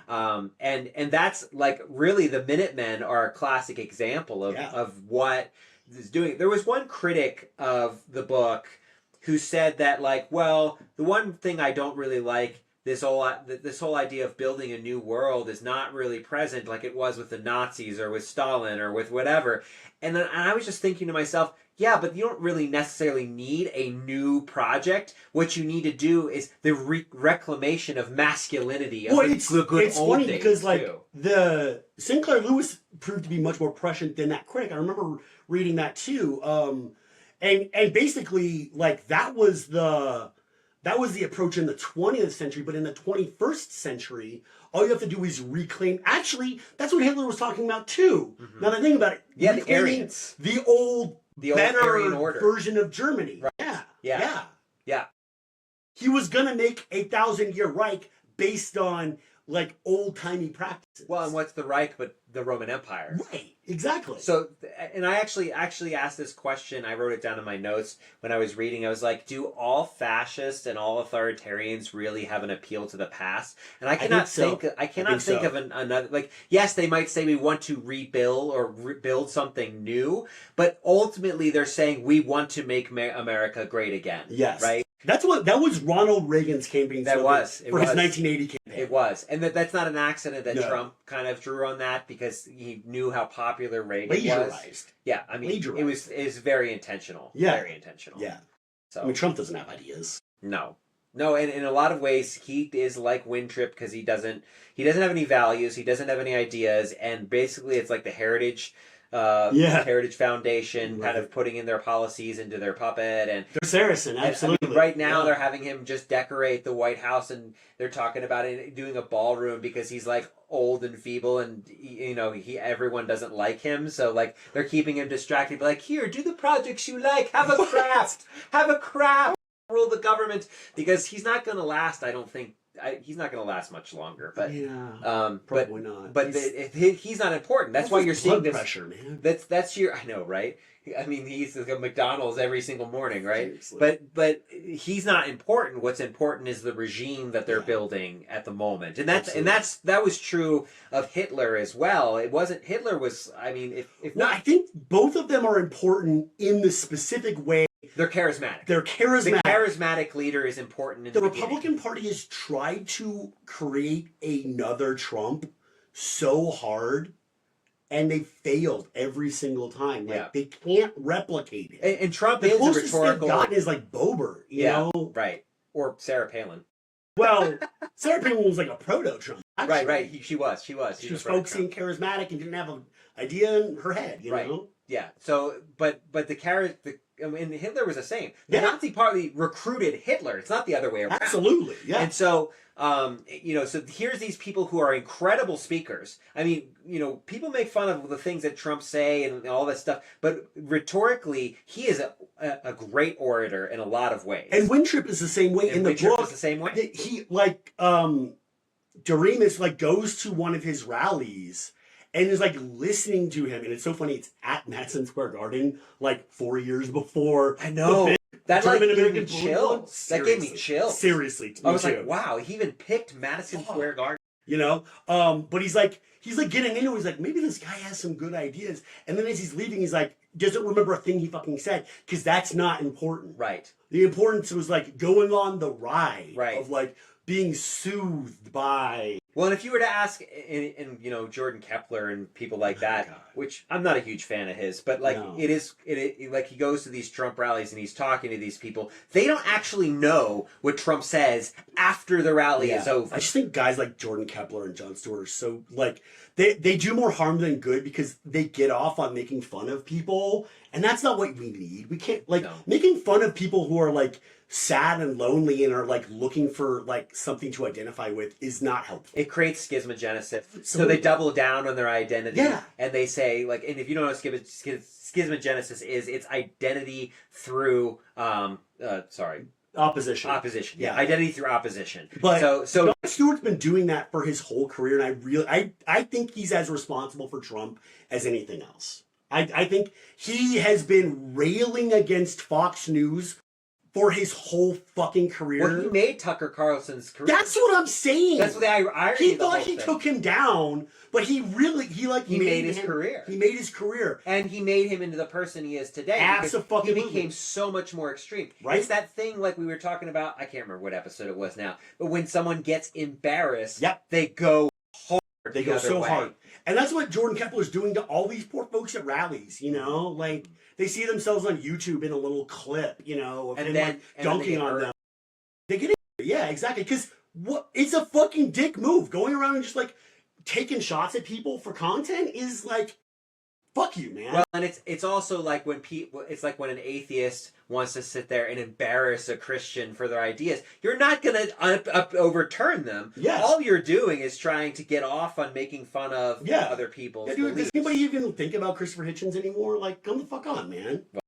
And that's like really the Minutemen are a classic example of what is doing. There was one critic of the book who said that, like, well, the one thing I don't really like, this whole idea of building a new world is not really present like it was with the Nazis or with Stalin or with whatever. And then I was just thinking to myself, yeah, but you don't really necessarily need a new project. What you need to do is the reclamation of masculinity of the good it's old funny days, because like too. the Sinclair Lewis proved to be much more prescient than that critic. I remember reading that too. And basically like that was the approach in the 20th century, but in the 21st century, all you have to do is reclaim. Actually, that's what Hitler was talking about too. Mm-hmm. Now that I think about it, yeah, the Aryans, the old better Aryan order version of Germany. Right. Yeah. He was gonna make a 1,000-year Reich based on like old-timey practices. Well, and what's the Reich but the Roman Empire? Right, exactly. So, and I actually asked this question. I wrote it down in my notes when I was reading. I was like, do all fascists and all authoritarians really have an appeal to the past? And I cannot think of another, like, yes, they might say we want to rebuild or build something new, but ultimately they're saying we want to make America great again. Yes. Right? That was Ronald Reagan's campaign slogan for his 1980 campaign. It was. And that's not an accident that Trump kind of drew on that because he knew how popular Reagan was. Yeah, I mean, it was very intentional. Yeah. Very intentional. Yeah. So, I mean, Trump doesn't have ideas. No, and in a lot of ways, he is like Wintrip because he doesn't have any values, he doesn't have any ideas, and basically it's like the Heritage Foundation kind of putting in their policies into their puppet. And they're Saracen, absolutely. I mean, right now they're having him just decorate the White House, and they're talking about it, doing a ballroom because he's like old and feeble, and everyone doesn't like him, so like they're keeping him distracted. But like, here, do the projects you like, have a craft, rule the government, because he's not going to last. I don't think. He's not going to last much longer, but probably not. But he's not important. That's why you're seeing this pressure, man. That's your. I know, right? I mean, he eats like McDonald's every single morning, right? Seriously. But he's not important. What's important is the regime that they're building at the moment, and that was true of Hitler as well. It wasn't Hitler was. I mean, if not, I think both of them are important in the specific way. They're charismatic. The charismatic leader is important in the Republican Party has tried to create another Trump so hard, and they failed every single time. Like they can't replicate it. And Trump the is closest a rhetorical. They've gotten is like Boebert, you know? Right. Or Sarah Palin. Well, Sarah Palin was like a proto-Trump. Actually. Right. She was. She was folksy and charismatic and didn't have an idea in her head, you know? Yeah. So, but and Hitler was the same. The Nazi Party recruited Hitler. It's not the other way around. Absolutely, yeah. And so, so here's these people who are incredible speakers. I mean, people make fun of the things that Trump say and all that stuff, but rhetorically, he is a great orator in a lot of ways. And Wintrip is the same way. In the book, is the same way. He Doremus goes to one of his rallies and is listening to him, and it's so funny. It's at Madison Square Garden, 4 years before. I know that gave me chills. That gave me chills. Seriously, I was like, wow, he even picked Madison Square Garden. But he's getting into it. He's like, maybe this guy has some good ideas. And then as he's leaving, he's like, doesn't remember a thing he fucking said because that's not important. Right. The importance was going on the ride. Right. Of being soothed by. Well, and if you were to ask, Jordan Kepler and people like that, which I'm not a huge fan of his, but he goes to these Trump rallies and he's talking to these people. They don't actually know what Trump says after the rally is over. I just think guys like Jordan Kepler and Jon Stewart are so they do more harm than good because they get off on making fun of people, and that's not what we need. We can't making fun of people who are sad and lonely and are looking for something to identify with is not helpful. It creates schismogenesis. So they double down on their identity. Yeah. And they say and if you don't know what schismogenesis is, it's identity through opposition. Opposition. Yeah. Identity through opposition. But so Jon Stewart's been doing that for his whole career, and I think he's as responsible for Trump as anything else. I think he has been railing against Fox News for his whole fucking career. Well, he made Tucker Carlson's career. That's what I'm saying. That's what I He thought he took him down, but he made his career. He made his career, and he made him into the person he is today. Absolutely, he became so much more extreme. Right? It's that thing like we were talking about. I can't remember what episode it was now, but when someone gets embarrassed, they go hard. They go so hard, and that's what Jordan Kepler is doing to all these poor folks at rallies. You know, like. They see themselves on YouTube in a little clip, you know, of him dunking on them. They get it. Yeah, exactly. Because it's a fucking dick move. Going around and just like taking shots at people for content is like, fuck you, man. Well, and it's also like when an atheist wants to sit there and embarrass a Christian for their ideas. You're not going to overturn them. Yeah. All you're doing is trying to get off on making fun of other people's beliefs. Does anybody even think about Christopher Hitchens anymore? Like, come the fuck on, man. Well,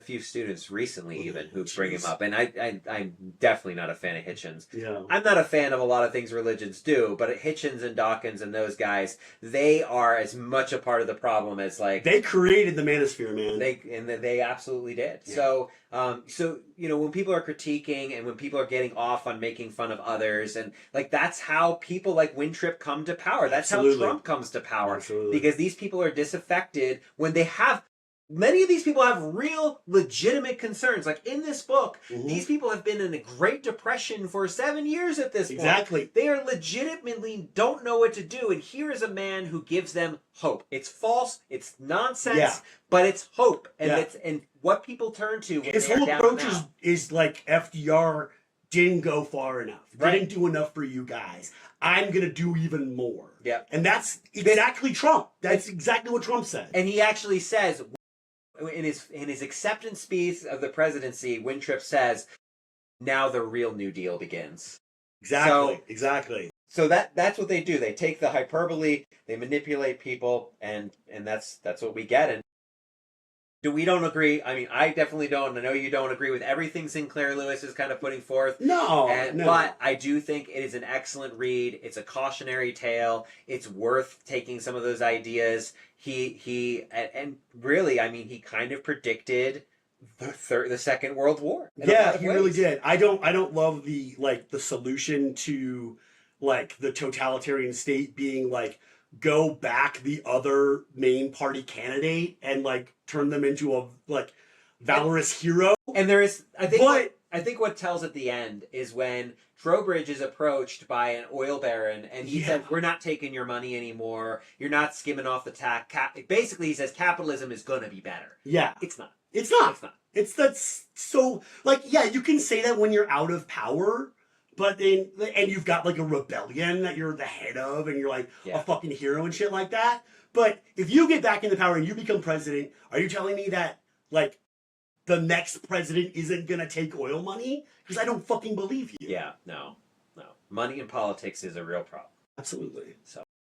a few students recently even who bring him up, and I'm definitely not a fan of Hitchens. Yeah. I'm not a fan of a lot of things religions do, but Hitchens and Dawkins and those guys, they are as much a part of the problem as like they created the manosphere, man. They absolutely did. Yeah. So you know, when people are critiquing and when people are getting off on making fun of others, and like that's how people like Wintrip come to power. That's how Trump comes to power. Absolutely. Because these people are disaffected when they have. Many of these people have real, legitimate concerns. Like in this book, these people have been in a Great Depression for 7 years at this point. Exactly. They are legitimately don't know what to do, and here is a man who gives them hope. It's false, it's nonsense, but it's hope, and and what people turn to. When his whole approach is like FDR didn't go far enough, didn't do enough for you guys. I'm gonna do even more. Yeah, and that's exactly Trump. That's exactly what Trump said. And he actually says. In his acceptance speech of the presidency, Wintrip says, "Now the real New Deal begins." Exactly. So that's what they do. They take the hyperbole, they manipulate people, and that's what we get. And we don't agree. I mean, I definitely don't. I know you don't agree with everything Sinclair Lewis is kind of putting forth. No. But I do think it is an excellent read. It's a cautionary tale. It's worth taking some of those ideas. He really, I mean, he kind of predicted the Second World War. Yeah, he really did. I don't love the solution to like the totalitarian state being like go back the other main party candidate and like turn them into a like valorous hero. And there is, I think what tells at the end is when Trowbridge is approached by an oil baron, and he said, "We're not taking your money anymore. You're not skimming off the tax." Basically, he says capitalism is going to be better. Yeah, it's not. It's not. That's so like you can say that when you're out of power. But then, and you've got like a rebellion that you're the head of, and you're like a fucking hero and shit like that. But if you get back into power and you become president, are you telling me that like the next president isn't gonna take oil money? Because I don't fucking believe you. Yeah, no. Money in politics is a real problem. Absolutely. So.